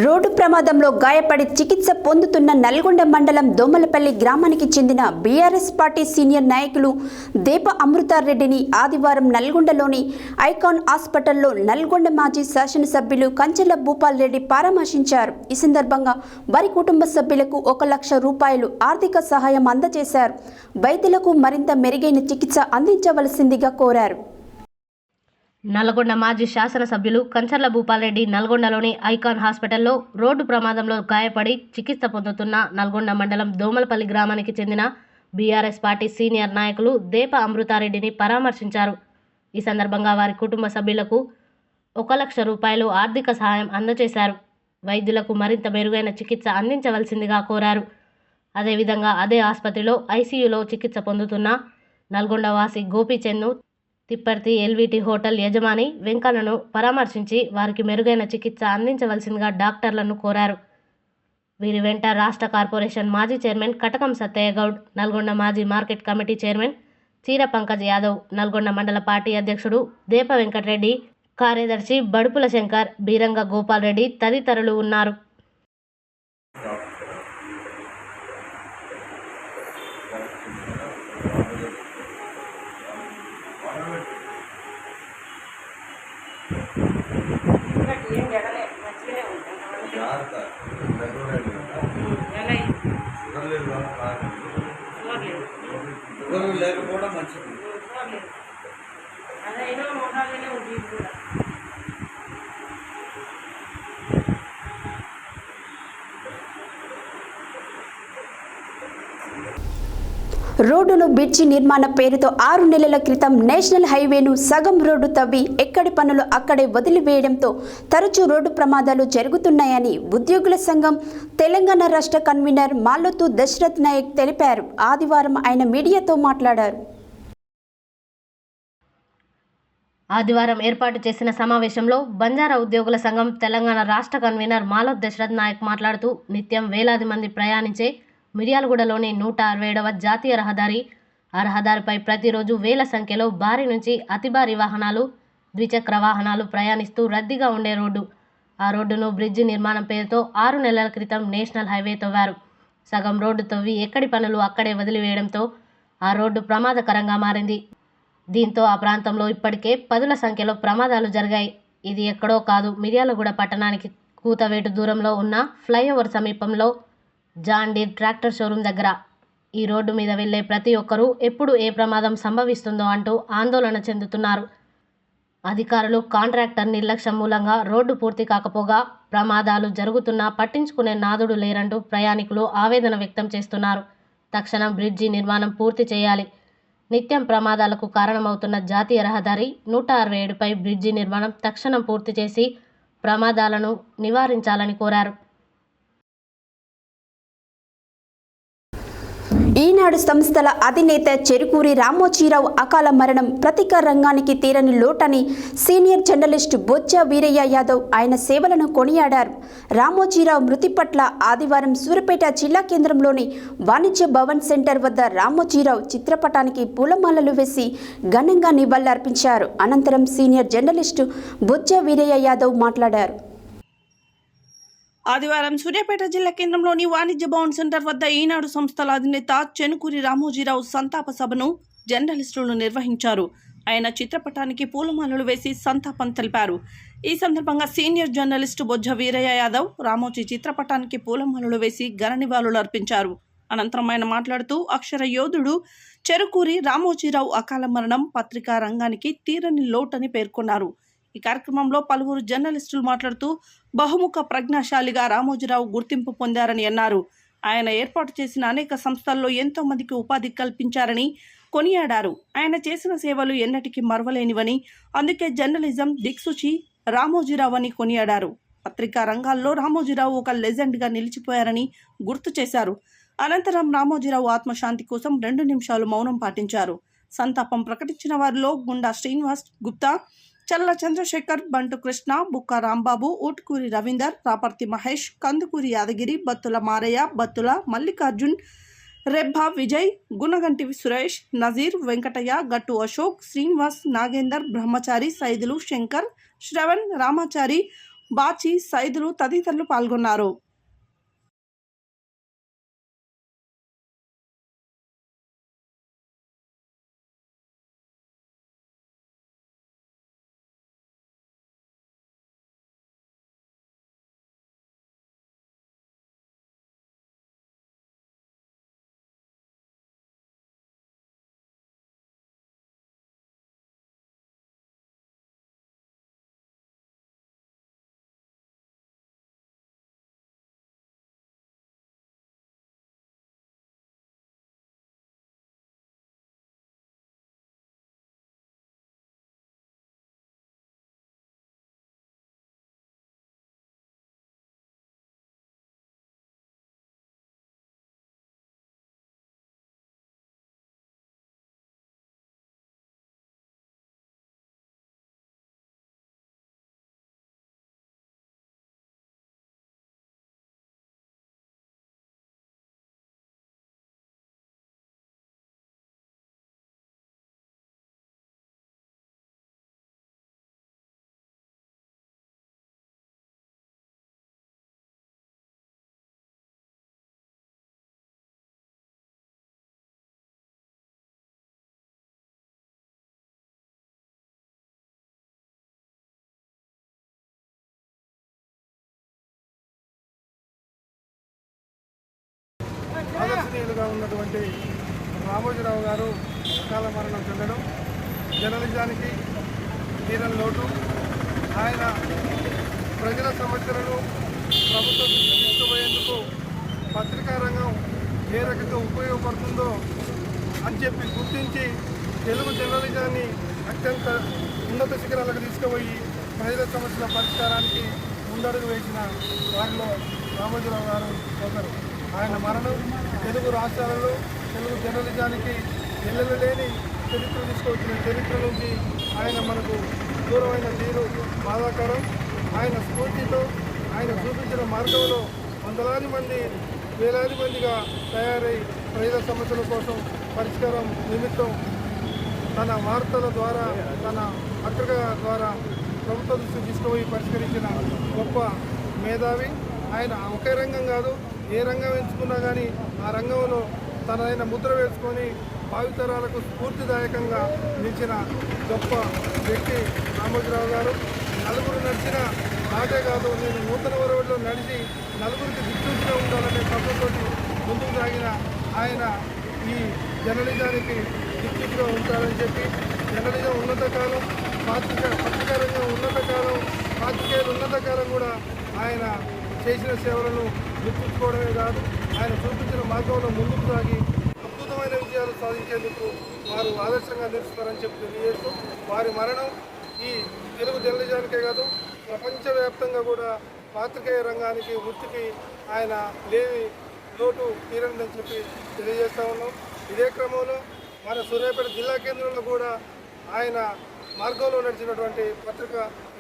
రోడ్డు ప్రమాదంలో గాయపడి చికిత్స పొందుతున్న నల్గొండ మండలం దోమలపల్లి గ్రామానికి చెందిన బీఆర్ఎస్ పార్టీ సీనియర్ నాయకులు దేప అమృతారెడ్డిని ఆదివారం నల్గొండలోని ఐకాన్ హాస్పిటల్లో నల్గొండ మాజీ శాసనసభ్యులు కంచెల భూపాల్ రెడ్డి పరామర్శించారు. ఈ సందర్భంగా వారి కుటుంబ సభ్యులకు 1 లక్ష రూపాయలు ఆర్థిక సహాయం అందజేశారు. వైద్యులకు మరింత మెరుగైన చికిత్స అందించవలసిందిగా కోరారు. నల్గొండ మాజీ శాసనసభ్యులు కంచర్ల భూపాల్రెడ్డి నల్గొండలోని ఐకాన్ హాస్పిటల్లో రోడ్డు ప్రమాదంలో గాయపడి చికిత్స పొందుతున్న నల్గొండ మండలం దోమలపల్లి గ్రామానికి చెందిన బీఆర్ఎస్ పార్టీ సీనియర్ నాయకులు దేప అమృతారెడ్డిని పరామర్శించారు. ఈ సందర్భంగా వారి కుటుంబ సభ్యులకు 1 లక్ష రూపాయలు ఆర్థిక సహాయం అందజేశారు. వైద్యులకు మరింత మెరుగైన చికిత్స అందించవలసిందిగా కోరారు. అదేవిధంగా అదే ఆసుపత్రిలో ఐసీయూలో చికిత్స పొందుతున్న నల్గొండ వాసి గోపీచంద్ను తిప్పర్తి ఎల్విటి హోటల్ యజమాని వెంకన్నను పరామర్శించి వారికి మెరుగైన చికిత్స అందించవలసిందిగా డాక్టర్లను కోరారు. వీరి వెంట రాష్ట్ర కార్పొరేషన్ మాజీ చైర్మన్ కటకం సత్తయ్య గౌడ్, నల్గొండ మాజీ మార్కెట్ కమిటీ చైర్మన్ చీర పంకజ్ యాదవ్, నల్గొండ మండల పార్టీ అధ్యక్షుడు దేప వెంకటరెడ్డి, కార్యదర్శి బడుపుల శంకర్, బీరంగ గోపాల్ రెడ్డి తదితరులు ఉన్నారు. లేకపోవడం మంచిది. అదైనా మోటార్గానే ఉంది కూడా. రోడ్డును బ్రిడ్జి నిర్మాణ పేరుతో 6 నెలల క్రితం నేషనల్ హైవేను సగం రోడ్డు తవ్వి ఎక్కడి పనులు అక్కడే వదిలివేయడంతో తరచూ రోడ్డు ప్రమాదాలు జరుగుతున్నాయని ఉద్యోగుల సంఘం తెలంగాణ రాష్ట్ర కన్వీనర్ మాలోతు దశరథ్ నాయక్ తెలిపారు. ఆదివారం ఆయన మీడియాతో మాట్లాడారు. ఆదివారం ఏర్పాటు చేసిన సమావేశంలో బంజారా ఉద్యోగుల సంఘం తెలంగాణ రాష్ట్ర కన్వీనర్ మాలవ్ దశరథ్ నాయక్ మాట్లాడుతూ నిత్యం వేలాది మంది ప్రయాణించే మిర్యాలగూడలోని 167వ జాతీయ రహదారి రహదారిపై ప్రతిరోజు వేల సంఖ్యలో భారీ నుంచి అతి భారీ వాహనాలు, ద్విచక్ర వాహనాలు ప్రయాణిస్తూ రద్దీగా ఉండే రోడ్డు. ఆ రోడ్డును బ్రిడ్జి నిర్మాణం పేరుతో 6 నెలల క్రితం నేషనల్ హైవే తవ్వారు. సగం రోడ్డు తవ్వి ఎక్కడి పనులు అక్కడే వదిలివేయడంతో ఆ రోడ్డు ప్రమాదకరంగా మారింది. దీంతో ఆ ప్రాంతంలో ఇప్పటికే పదుల సంఖ్యలో ప్రమాదాలు జరిగాయి. ఇది ఎక్కడో కాదు, మిర్యాలగూడ పట్టణానికి కూతవేటు దూరంలో ఉన్న ఫ్లైఓవర్ సమీపంలో జాన్ డీర్ ట్రాక్టర్ షోరూం దగ్గర. ఈ రోడ్డు మీద వెళ్లే ప్రతి ఒక్కరూ ఎప్పుడు ఏ ప్రమాదం సంభవిస్తుందో అంటూ ఆందోళన చెందుతున్నారు. అధికారులు, కాంట్రాక్టర్ నిర్లక్ష్యం మూలంగా రోడ్డు పూర్తి కాకపోగా ప్రమాదాలు జరుగుతున్నా పట్టించుకునే నాదుడు లేరంటూ ప్రయాణికులు ఆవేదన వ్యక్తం చేస్తున్నారు. తక్షణం బ్రిడ్జి నిర్మాణం పూర్తి చేయాలి. నిత్యం ప్రమాదాలకు కారణమవుతున్న జాతీయ రహదారి 167పై బ్రిడ్జి నిర్మాణం తక్షణం పూర్తి చేసి ప్రమాదాలను నివారించాలని కోరారు. ఈనాడు సంస్థల అధినేత చెరుకూరి రామోజీరావు అకాల మరణం ప్రతీక రంగానికి తీరని లోటని సీనియర్ జర్నలిస్టు బొజ్జ వీరయ్య యాదవ్ ఆయన సేవలను కొనియాడారు. రామోజీరావు మృతి పట్ల ఆదివారం సూర్యాపేట జిల్లా కేంద్రంలోని వాణిజ్య భవన్ సెంటర్ వద్ద రామోజీరావు చిత్రపటానికి పూలమాలలు వేసి ఘనంగా నివాళులర్పించారు. అనంతరం సీనియర్ జర్నలిస్టు బొజ్జ వీరయ్య యాదవ్ మాట్లాడారు. ఆదివారం సూర్యాపేట జిల్లా కేంద్రంలోని వాణిజ్య భవన్ సెంటర్ వద్ద ఈనాడు సంస్థల అధినేత చెనుకూరి రామోజీరావు సంతాప సభను జర్నలిస్టులు నిర్వహించారు. ఆయన చిత్రపటానికి పూలమాలలు వేసి సంతాపం తెలిపారు. ఈ సందర్భంగా సీనియర్ జర్నలిస్టు బొజ్జ వీరయ్య యాదవ్ రామోజీ చిత్రపటానికి పూలమాలలు వేసి ఘన నివాళులు అర్పించారు. అనంతరం ఆయన మాట్లాడుతూ అక్షర యోధుడు చెరుకూరి రామోజీరావు అకాల మరణం పత్రికా రంగానికి తీరని లోటని పేర్కొన్నారు. ఈ కార్యక్రమంలో పలువురు జర్నలిస్టులు మాట్లాడుతూ బహుముఖ ప్రజ్ఞాశాలిగా రామోజీరావు గుర్తింపు పొందారని అన్నారు. ఆయన ఏర్పాటు చేసిన అనేక సంస్థల్లో ఎంతో మందికి ఉపాధి కల్పించారని కొనియాడారు. ఆయన చేసిన సేవలు ఎన్నటికీ మరవలేనివని, అందుకే జర్నలిజం దిక్సూచి రామోజీరావు అని కొనియాడారు. పత్రికా రంగాల్లో రామోజీరావు ఒక లెజెండ్గా నిలిచిపోయారని గుర్తు చేశారు. అనంతరం రామోజీరావు ఆత్మశాంతి కోసం 2 నిమిషాలు మౌనం పాటించారు. సంతాపం ప్రకటించిన వారిలో గుండా శ్రీనివాస్ గుప్తా, చల్ల చంద్రశేఖర్, బంటు కృష్ణ, బుక్క రాంబాబు, ఊట్కూరి రవీందర్, రాపర్తి మహేష్, కందుకూరి యాదగిరి, బత్తుల మారయ్య, బత్తుల మల్లికార్జున్, రెబ్బా విజయ్, గుణగంటి సురేష్, నజీర్, వెంకటయ్య, గట్టు అశోక్, శ్రీనివాస్, నాగేందర్, బ్రహ్మచారి, సైదులు, శంకర్, శ్రవణ్, రామాచారి, బాచి, సైదులు తదితరులు పాల్గొన్నారు. ఆదర్శనీయులుగా ఉన్నటువంటి రామోజీరావు గారు అకాల మరణం చెందడం జర్నలిజానికి తీరని లోటు. ఆయన ప్రజల సమస్యలను ప్రభుత్వం తీసుకుపోయేందుకు పత్రికా రంగం ఏ రకంగా ఉపయోగపడుతుందో అని చెప్పి గుర్తించి తెలుగు జర్నలిజాన్ని అత్యంత ఉన్నత శిఖరాలకు తీసుకుపోయి ప్రజల సమస్యల పరిష్కారానికి ముందడుగు వేసిన వారిలో రామోజీరావు గారు ఒకరు. ఆయన మరణం తెలుగు రాష్ట్రాలలో తెలుగు జర్నలిజానికి ఎల్లలు లేని చరిత్ర తీసుకొచ్చిన చరిత్ర నుంచి ఆయన మనకు దూరమైన తీరు బాధాకరం. ఆయన స్ఫూర్తితో ఆయన చూపించిన మార్గంలో వందలాది మంది వేలాది మందిగా తయారై ప్రజల సమస్యల కోసం పరిష్కారం నిమిత్తం తన వార్తల ద్వారా తన పత్రిక ద్వారా ప్రభుత్వ దృష్టికి తీసుకుపోయి పరిష్కరించిన గొప్ప మేధావి. ఆయన ఒకే రంగం కాదు, ఏ రంగం ఎంచుకున్నా కానీ ఆ రంగంలో తనైన ముద్ర వేసుకొని భావితరాలకు స్ఫూర్తిదాయకంగా నిలిచిన గొప్ప వ్యక్తి రామోజీరావు గారు. నలుగురు నడిచిన నాటే కాదు, నేను నూతన ఒరవడిలో నడిచి నలుగురికి దిక్సూచిగా ఉండాలనే తత్వంతో ముందుకు సాగిన ఆయన ఈ జర్నలిజానికి దిక్సూచిగా ఉంటారని చెప్పి, జర్నలిజం ఉన్నత కాలం, పత్రికా రంగం ఉన్నత కాలం, పాత్రికేయులు ఉన్నత కాలం కూడా ఆయన చేసిన సేవలను గుర్తుంచుకోవడమే కాదు, ఆయన చూపించిన మార్గంలో ముందుకు సాగి అద్భుతమైన విజయాలు సాధించేందుకు వారు ఆదర్శంగా నిలుస్తారని చెప్పి తెలియజేస్తూ, వారి మరణం ఈ తెలుగు జర్నలిజానికే కాదు ప్రపంచవ్యాప్తంగా కూడా పాత్రికేయ రంగానికి వృత్తికి ఆయన లేని లోటు తీరని చెప్పి తెలియజేస్తూ ఉన్నాం. ఇదే క్రమంలో మన సూర్యాపేట జిల్లా కేంద్రంలో కూడా ఆయన మార్గంలో నడిచినటువంటి పత్రిక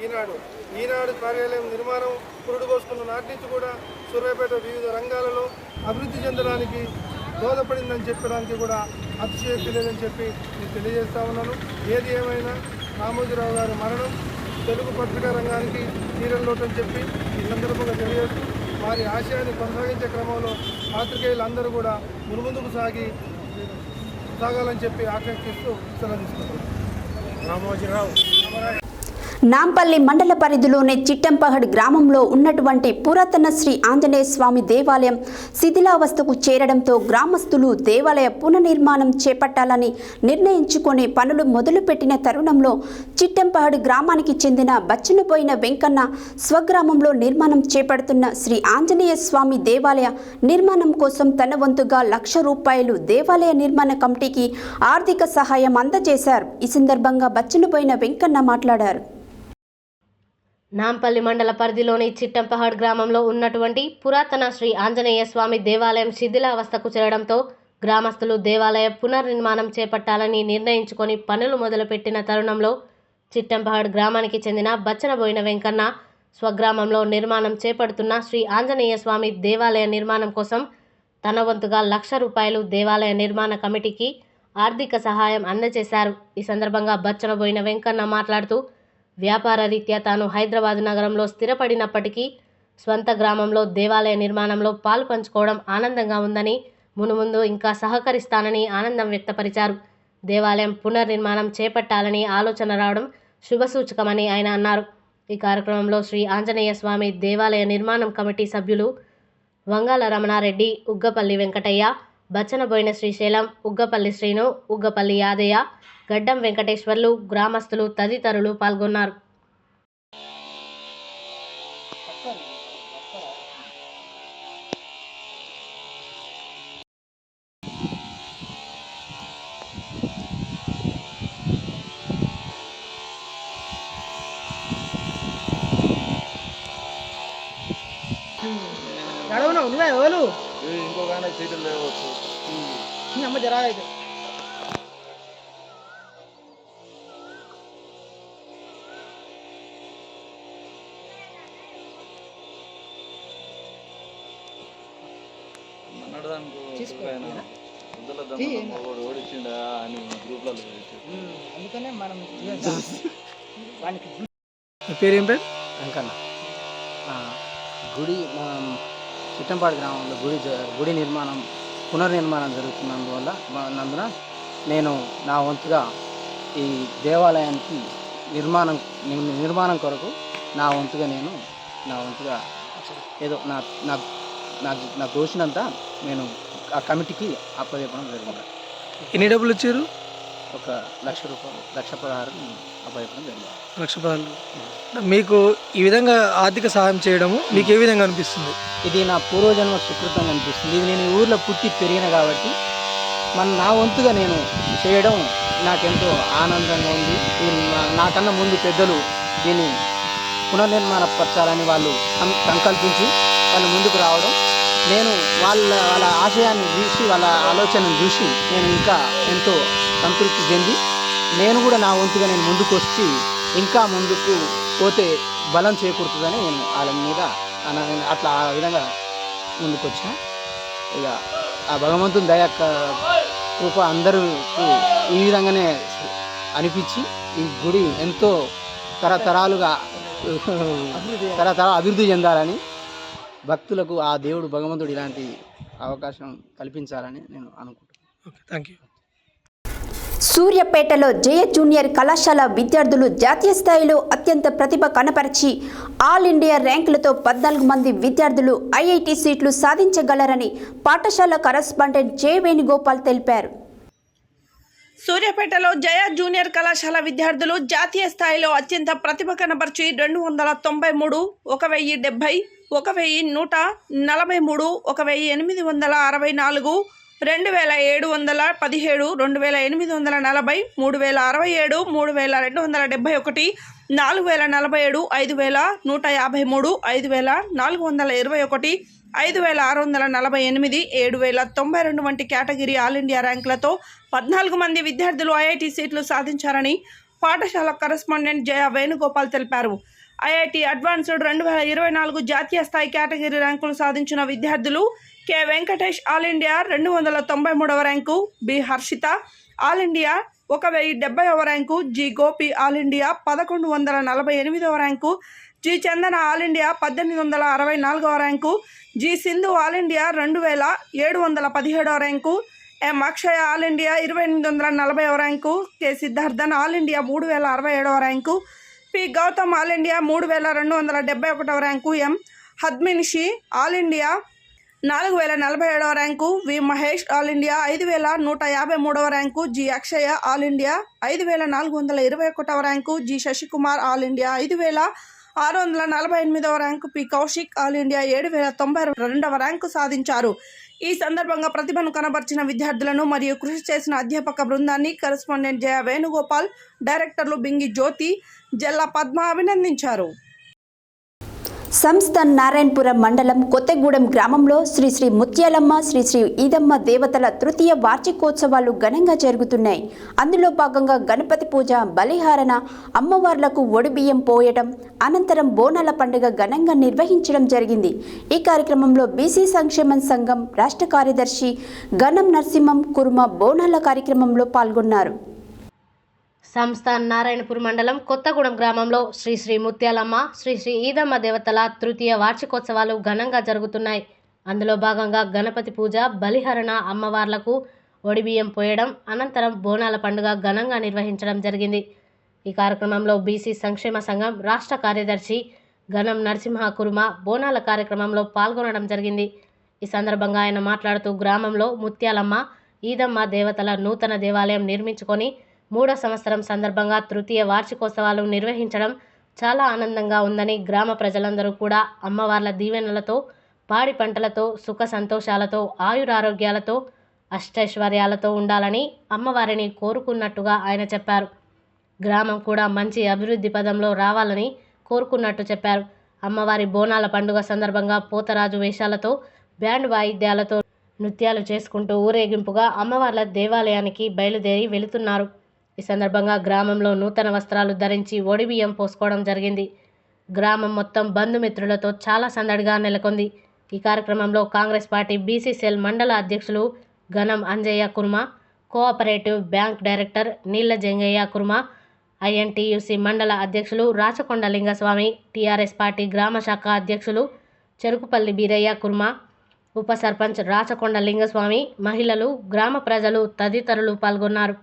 ఈనాడు కార్యాలయం నిర్మాణం పురుడు పోసుకున్న నాటి నుంచి కూడా సూర్యాపేట వివిధ రంగాలలో అభివృద్ధి చెందడానికి దోహదపడిందని చెప్పడానికి కూడా అతిశయోక్తి లేదని చెప్పి నేను తెలియజేస్తా ఉన్నాను. ఏది ఏమైనా రామోజీరావు గారి మరణం తెలుగు పత్రికా రంగానికి తీరని లోటని చెప్పి ఈ సందర్భంగా తెలియజేస్తూ, వారి ఆశయాన్ని కొనసాగించే క్రమంలో పాత్రికేయులందరూ కూడా మునుముందుకు సాగాలని చెప్పి ఆకాంక్షిస్తూ సెలవు తీసుకుంటున్నాను. రామోజీరావు నాంపల్లి మండల పరిధిలోని చిట్టంపహడ్ గ్రామంలో ఉన్నటువంటి పురాతన శ్రీ ఆంజనేయ స్వామి దేవాలయం శిథిలావస్థకు చేరడంతో గ్రామస్తులు దేవాలయ పునర్నిర్మాణం చేపట్టాలని నిర్ణయించుకొని పనులు మొదలుపెట్టిన తరుణంలో చిట్టంపహడ్ గ్రామానికి చెందిన బచ్చనబోయిన వెంకన్న స్వగ్రామంలో నిర్మాణం చేపడుతున్న శ్రీ ఆంజనేయ స్వామి దేవాలయ నిర్మాణం కోసం తన వంతుగా ₹1,00,000 దేవాలయ నిర్మాణ కమిటీకి ఆర్థిక సహాయం అందజేశారు. ఈ సందర్భంగా బచ్చనబోయిన వెంకన్న మాట్లాడారు. నాంపల్లి మండల పరిధిలోని చిట్టంపహడ్ గ్రామంలో ఉన్నటువంటి పురాతన శ్రీ ఆంజనేయ స్వామి దేవాలయం శిథిలావస్థకు చేరడంతో గ్రామస్తులు దేవాలయ పునర్నిర్మాణం చేపట్టాలని నిర్ణయించుకొని పనులు మొదలుపెట్టిన తరుణంలో చిట్టంపహడ్ గ్రామానికి చెందిన బచ్చనబోయిన వెంకన్న స్వగ్రామంలో నిర్మాణం చేపడుతున్న శ్రీ ఆంజనేయ స్వామి దేవాలయ నిర్మాణం కోసం తన వంతుగా ₹1,00,000 దేవాలయ నిర్మాణ కమిటీకి ఆర్థిక సహాయం అందజేశారు. ఈ సందర్భంగా బచ్చనబోయిన వెంకన్న మాట్లాడుతూ, వ్యాపార రీత్యా తాను హైదరాబాద్ నగరంలో స్థిరపడినప్పటికీ స్వంత గ్రామంలో దేవాలయ నిర్మాణంలో పాలు పంచుకోవడం ఆనందంగా ఉందని, మునుముందు ఇంకా సహకరిస్తానని ఆనందం వ్యక్తపరిచారు. దేవాలయం పునర్నిర్మాణం చేపట్టాలని ఆలోచన రావడం శుభసూచకమని ఆయన అన్నారు. ఈ కార్యక్రమంలో శ్రీ ఆంజనేయ స్వామి దేవాలయ నిర్మాణం కమిటీ సభ్యులు వంగాల రమణారెడ్డి, ఉగ్గపల్లి వెంకటయ్య, బచ్చనబోయిన శ్రీశైలం, ఉగ్గపల్లి శ్రీను, ఉగ్గపల్లి యాదయ్య, గడ్డం వెంకటేశ్వర్లు, గ్రామస్తులు తదితరులు పాల్గొన్నారు. ఇంకొక సీట్లు లేవచ్చు. అమ్మ జరా అయితే ఓడిచ్చిండా అని గ్రూప్లో అందుకనే మనం పేరేం పేరు? వెంకన్న గుడి చిట్టంపాడు గ్రామంలో గుడి నిర్మాణం పునర్నిర్మాణం జరుగుతున్నందున నేను నా వంతుగా ఈ దేవాలయానికి నిర్మాణం కొరకు నా వంతుగా ఏదో నాకు దోషినంత నేను ఆ కమిటీకి అప్పచెప్పడం జరిగింది. ఎన్ని డబ్బులు ఇచ్చారు? ఒక ₹1,00,000 1,16,000 అప్పచెప్పడం జరిగింది. ₹1,00,000. మీకు ఈ విధంగా ఆర్థిక సహాయం చేయడము మీకు ఏ విధంగా అనిపిస్తుంది? ఇది నా పూర్వజన్మ సుకృతంగా అనిపిస్తుంది. ఇది నేను ఈ ఊర్లో పుట్టి పెరిగిన కాబట్టి నా వంతుగా నేను చేయడం నాకెంతో ఆనందంగా ఉంది. నాకన్నా ముందు పెద్దలు దీన్ని పునర్నిర్మాణ పరచాలని వాళ్ళు సంకల్పించి వాళ్ళు ముందుకు రావడం నేను వాళ్ళ ఆశయాన్ని చూసి వాళ్ళ ఆలోచనను చూసి నేను ఇంకా ఎంతో సంతృప్తి చెంది నేను కూడా నా వంతుగా నేను ముందుకు వచ్చి ఇంకా ముందుకు పోతే బలం చేకూరుతుందని నేను వాళ్ళ మీద అట్లా ఆ విధంగా ముందుకు వచ్చిన. ఇక ఆ భగవంతుని దయ కృప అందరికీ ఈ విధంగానే అనిపించి ఈ గుడి ఎంతో తరతరాలుగా అభివృద్ధి చెందాలని భక్తులకు ఆ దేవుడు భగవంతుడు ఇలాంటి అవకాశం కల్పించాలని నేను అనుకుంటున్నాను. Thank you. సూర్యాపేటలో జయ జూనియర్ కళాశాల విద్యార్థులు జాతీయ స్థాయిలో అత్యంత ప్రతిభ కనపరిచి ఆల్ ఇండియా ర్యాంకులతో 14 మంది విద్యార్థులు ఐఐటి సీట్లు సాధించగలరని పాఠశాల కరస్పాండెంట్ జె వేణుగోపాల్ తెలిపారు. సూర్యాపేటలో జయ జూనియర్ కళాశాల విద్యార్థులు జాతీయ స్థాయిలో అత్యంత ప్రతిభ కనబర్చి 293, 1070, 1143, 1864, 2717, 2840, 3067, 3271, 4047, 5153, 5421, 5648, 7092 వంటి కేటగిరీ ఆల్ ఇండియా ర్యాంకులతో 14 మంది విద్యార్థులు ఐఐటి సీట్లు సాధించారని పాఠశాల కరెస్పాండెంట్ జయ వేణుగోపాల్ తెలిపారు. ఐఐటి అడ్వాన్స్డ్ 2024 జాతీయ స్థాయి కేటగిరీ ర్యాంకులు సాధించిన విద్యార్థులు కె వెంకటేష్ ఆల్ ఇండియా 293వ rank, B Harshitha all India 1070వ rank, G Gopi all India 1148వ rank, G Chandana all India 1864వ rank, G Sindhu all India 2717వ rank, M Akshaya all India 2840వ rank, K Siddharthan all India 3067వ rank, P Gautam all India 3271వ rank, M Hadminshi all India 4047వ rank, V Mahesh all India 5153వ rank, G Akshaya all India 5421వ rank, G Shashi Kumar all India 5648వ rank, P Kaushik all India 7092వ ర్యాంకు సాధించారు. ఈ సందర్భంగా ప్రతిభను కనబర్చిన విద్యార్థులను మరియు కృషి చేసిన అధ్యాపక బృందాన్ని కరెస్పాండెంట్ జయ వేణుగోపాల్, డైరెక్టర్లు బింగి జ్యోతి, జల్లా పద్మ అభినందించారు. సంస్థ నారాయణపురం మండలం కొత్తగూడెం గ్రామంలో శ్రీ శ్రీ ముత్యాలమ్మ శ్రీ శ్రీ ఈదమ్మ దేవతల తృతీయ వార్షికోత్సవాలు ఘనంగా జరుగుతున్నాయి. అందులో భాగంగా గణపతి పూజ, బలిహారణ, అమ్మవార్లకు ఒడిబియ్యం పోయడం, అనంతరం బోనాల పండుగ ఘనంగా నిర్వహించడం జరిగింది. ఈ కార్యక్రమంలో బీసీ సంక్షేమ సంఘం రాష్ట్ర కార్యదర్శి గణం నరసింహం కుర్మ బోనాల కార్యక్రమంలో పాల్గొన్నారు. సంస్థ నారాయణపూర్ మండలం కొత్తగూడెం గ్రామంలో శ్రీ శ్రీ ముత్యాలమ్మ శ్రీ శ్రీ ఈదమ్మ దేవతల తృతీయ వార్షికోత్సవాలు ఘనంగా జరుగుతున్నాయి. అందులో భాగంగా గణపతి పూజ, బలిహరణ, అమ్మవార్లకు ఒడిబియ్యం పోయడం, అనంతరం బోనాల పండుగ ఘనంగా నిర్వహించడం జరిగింది. ఈ కార్యక్రమంలో బీసీ సంక్షేమ సంఘం రాష్ట్ర కార్యదర్శి గణం నరసింహ కుర్మ బోనాల కార్యక్రమంలో పాల్గొనడం జరిగింది. ఈ సందర్భంగా ఆయన మాట్లాడుతూ గ్రామంలో ముత్యాలమ్మ, ఈదమ్మ దేవతల నూతన దేవాలయం నిర్మించుకొని 3వ సంవత్సరం సందర్భంగా తృతీయ వార్షికోత్సవాలు నిర్వహించడం చాలా ఆనందంగా ఉందని, గ్రామ ప్రజలందరూ కూడా అమ్మవార్ల దీవెనలతో, పాడి పంటలతో, సుఖ సంతోషాలతో, ఆయురారోగ్యాలతో, అష్టైశ్వర్యాలతో ఉండాలని అమ్మవారిని కోరుకున్నట్టుగా ఆయన చెప్పారు. గ్రామం కూడా మంచి అభివృద్ధి పదంలో రావాలని కోరుకున్నట్టు చెప్పారు. అమ్మవారి బోనాల పండుగ సందర్భంగా పోతరాజు వేషాలతో, బ్యాండ్ వాయిద్యాలతో నృత్యాలు చేసుకుంటూ ఊరేగింపుగా అమ్మవార్ల దేవాలయానికి బయలుదేరి వెళుతున్నారు. ఈ సందర్భంగా గ్రామంలో నూతన వస్త్రాలు ధరించి ఒడిబియ్యం పోసుకోవడం జరిగింది. గ్రామం మొత్తం బంధుమిత్రులతో చాలా సందడిగా నెలకొంది. ఈ కార్యక్రమంలో కాంగ్రెస్ పార్టీ బీసీ సెల్ మండల అధ్యక్షులు గణం అంజయ్య కుర్మ, కోఆపరేటివ్ బ్యాంక్ డైరెక్టర్ నీళ్ల జంగయ్య కుర్మ, ఐఎన్టీయూసీ మండల అధ్యక్షులు రాచకొండ లింగస్వామి, టీఆర్ఎస్ పార్టీ గ్రామ శాఖ అధ్యక్షులు చెరుకుపల్లి బీరయ్య కుర్మ, ఉప సర్పంచ్ రాచకొండ లింగస్వామి, మహిళలు, గ్రామ ప్రజలు తదితరులు పాల్గొన్నారు.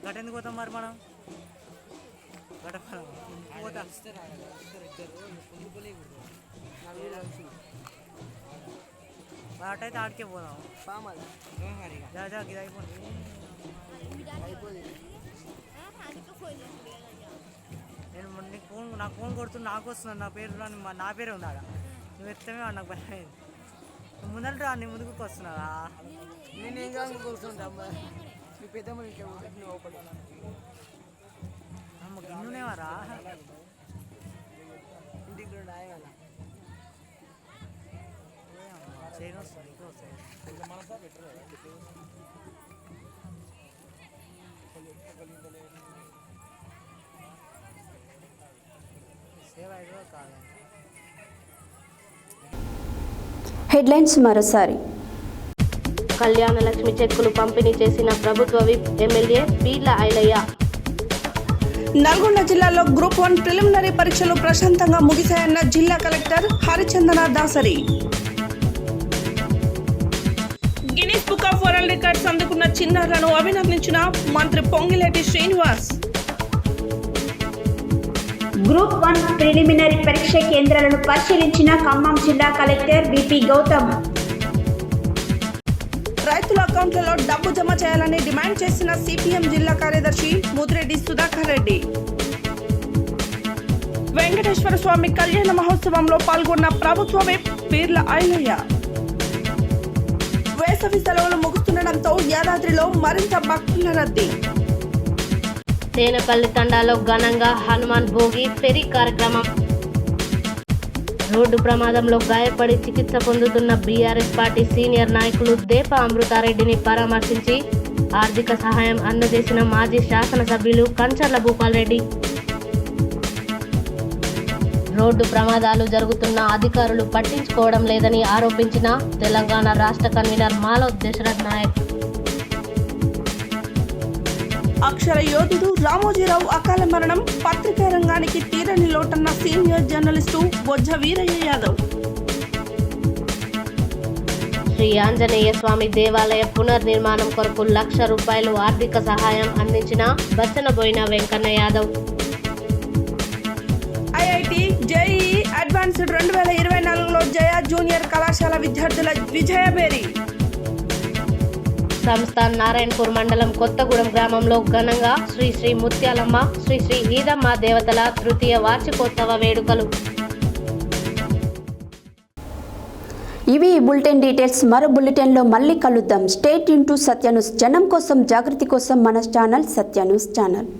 గటెందుకు పోతాం మరి మనం గట పోతా అటైతే ఆడికే పోదాం జా ఇది అయిపోయింది నేను నీకు ఫోన్ నాకు ఫోన్ కొడుతూ నాకు వస్తున్నాను నా పేరు నా పేరే ఉంది ఆడ నువ్వు ఎత్తమే నాకు భయం అయింది నువ్వు ముందర నీ ముందుకు వస్తున్నావా నేను ఏం కాదు కూర్చుంటా నీ పెద్దమ్మ గిన్నునేవారా ఇంటికి రెండు ఆయన చేయను వస్తుంది ఎక్కువ వస్తాయి సేవ ఐదు కాదు హెడ్లైన్స్ మరోసారి. కళ్యాణ లక్ష్మి చెక్కులు పంపిణీ చేసిన ప్రభుత్వ విప్ ఎమ్మెల్యే పీర్ల ఐలయ్య. నల్గొండ జిల్లాలో గ్రూప్ 1 ప్రిలిమినరీ పరీక్షలు ప్రశాంతంగా ముగిశాయన్న జిల్లా collector Harichandana Dasari. Guinness book of world records అందుకున్న చిన్నారులను అభినందించిన మంత్రి పొంగిలేటి శ్రీనివాస్. గ్రూప్ 1 ప్రిలిమినరీ పరీక్ష కేంద్రాలను పరిశీలించిన ఖమ్మం జిల్లా కలెక్టర్ విపి గౌతమ్. రైతుల అకౌంట్లలో డబ్బు జమ చేయాలని డిమాండ్ చేసిన సిపిఎం జిల్లా కార్యదర్శి ముదిరెడ్డి సుధాకర్ రెడ్డి. వెంకటేశ్వర స్వామి కళ్యాణ మహోత్సవంలో పాల్గొన్న ప్రభుత్వ విప్ పీర్ల ఐలయ్య. వేసవి సెలవులు ముగుస్తుండటంతో యాదాద్రిలో మరింత భక్తుల రద్దీ. తేనెపల్లి తండాలో ఘనంగా హనుమాన్ భోగి ఫెరీ కార్యక్రమం. రోడ్డు ప్రమాదంలో గాయపడి చికిత్స పొందుతున్న బీఆర్ఎస్ పార్టీ సీనియర్ నాయకులు దేప అమృతారెడ్డిని పరామర్శించి ఆర్థిక సహాయం అందజేసిన మాజీ శాసనసభ్యులు కంచర్ల భూపాల్ రెడ్డి. రోడ్డు ప్రమాదాలు జరుగుతున్న అధికారులు పట్టించుకోవడం లేదని ఆరోపించిన తెలంగాణ రాష్ట్ర కన్వీనర్ మాలవ్ దశరథ్ నాయక్. అక్షర యోధుడు రామోజీరావు అకాల మరణం పత్రికా రంగానికి తీరని లోటన్న సీనియర్ జర్నలిస్టు బొజ్జ వీరయ్య యాదవ్. శ్రీ ఆంజనేయ స్వామి దేవాలయ పునర్నిర్మాణం కొరకు ₹1,00,000 ఆర్థిక సహాయం అందించిన Bachchanaboina Venkanna Yadav. IIT JEE advanced 2024లో జయ జూనియర్ కళాశాల విద్యార్థుల విజయబేరి. సంస్థాన్ నారాయణపూర్ మండలం కొత్తగూడెం గ్రామంలో ఘనంగా శ్రీ శ్రీ ముత్యాలమ్మ శ్రీ శ్రీ ఈదమ్మ దేవతల తృతీయ వార్షికోత్సవ వేడుకలు. ఇవి ఈ బులెటిన్ డీటెయిల్స్. మరో బులెటిన్లో మళ్ళీ కలుద్దాం. State Yoon to Satya news. జనం కోసం జాగృతి కోసం మన ఛానల్ సత్య న్యూస్ ఛానల్.